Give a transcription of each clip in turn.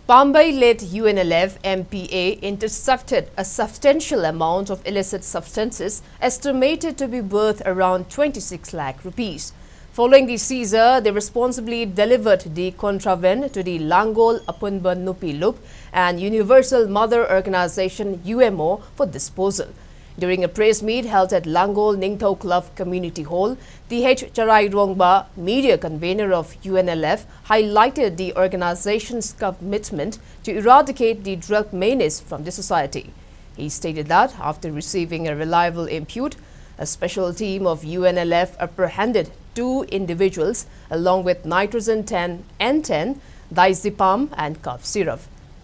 Bombay-led UNLF MPA intercepted a substantial amount of illicit substances estimated to be worth around 26 lakh rupees. Following the seizure, they responsibly delivered the contraband to the Langol Apunba Nupi Loop and Universal Mother Organization UMO for disposal. During a press meet held at Langol Ningthau Club Community Hall, the H. Charai Rongba, media convener of UNLF, highlighted the organization's commitment to eradicate the drug menace from the society. He stated that after receiving a reliable input, a special team of UNLF apprehended 2 individuals along with nitrogen-10 N10, diazepam and cough syrup.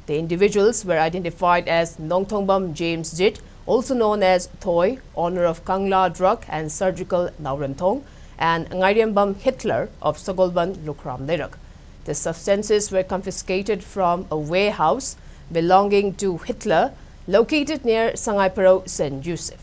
The individuals were identified as Nongthongbam James Jit, also known as Thoi, owner of Kangla Drug and Surgical Nauramthong, and Ngariambam Hitler of Sogolban Lukram Lerak. The substances were confiscated from a warehouse belonging to Hitler located near Sangaiparo, St. Joseph.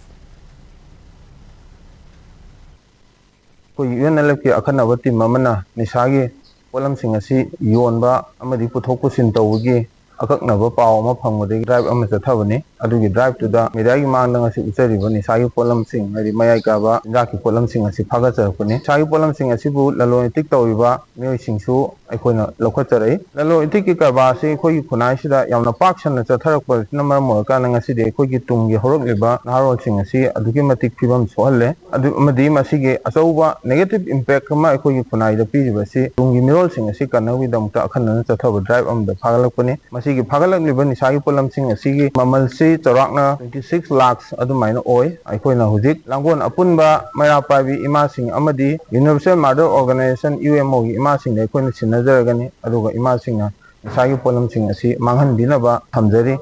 UNLF ki akhana team mamana nisagi polam singasi yonba amadi puthok pusin tawgi akaknaba paw ama phangmade drive ama chathabani adugi drive to the media gi mang nang asi ucheribani sagi polam sing hari mayai ka ba inga ki polam sing asi phaga charapani sagi polam sing asi bu laloitik tawiba miyoi singsu aikoina lokhacharai laloitik ki karba se khoi khunai sida yamna paksan chatharakpa namar mo ka nang asi de khoi gi tungi horok liba naro sing asi adugi matik phibam sohalle adu amadi masige asauba negative impact ma aikogi khunai da pijibasi tungi mirol sing asi kanawi damta akhana chathaba drive am da phagalakpani masigi phagalakliba nisagi polam sing asigi mamal si charakna 26 lakhs adumaina oi aikoina hujik langon apunba maira pabi ima sing amadi Universal Mother Organization UMO gi ima sing de koina sinajaragani aduga ima sing na nisagi polam sing asi manghan dinaba thamjari.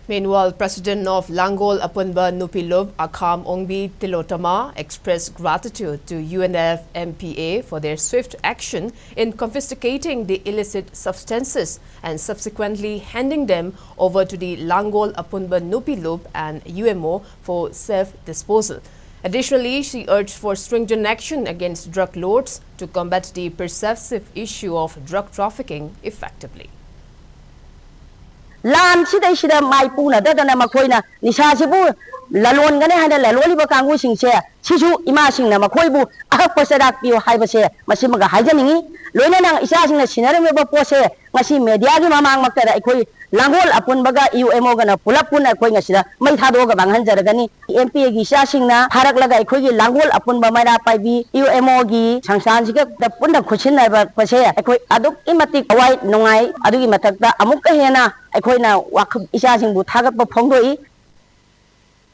Meanwhile, President of Langol Apunba Nupilub Akham Ongbi Tilotama expressed gratitude to UNF MPA for their swift action in confiscating the illicit substances and subsequently handing them over to the Langol Apunba Nupilub and UMO for self-disposal. Additionally, she urged for stringent action against drug lords to combat the pervasive issue of drug trafficking effectively. Lan sida sida mai puna da na makoi na nisha sibu lalon gane hada laloli ba kangu sing se sisu ima sing na makoi bu ahak pasadak piu hai ba se masi maga haijaningi loina nang isa sing na sinare me ba po se ngasi media gi mamang makta aikoi Langol apun baga UMO gana pulap pun aikoi ngasida mai thado ga banghan jaragani MP gi isa sing na harak laga aikoi gi Langol apun ba maira pai bi UMO gi sangsan siga da pun da khusin na ba se aikoi aduk imatik awai nongai adugi matakta amuk ka hena aikoina wakh isa sing bu thagat ba phongdoi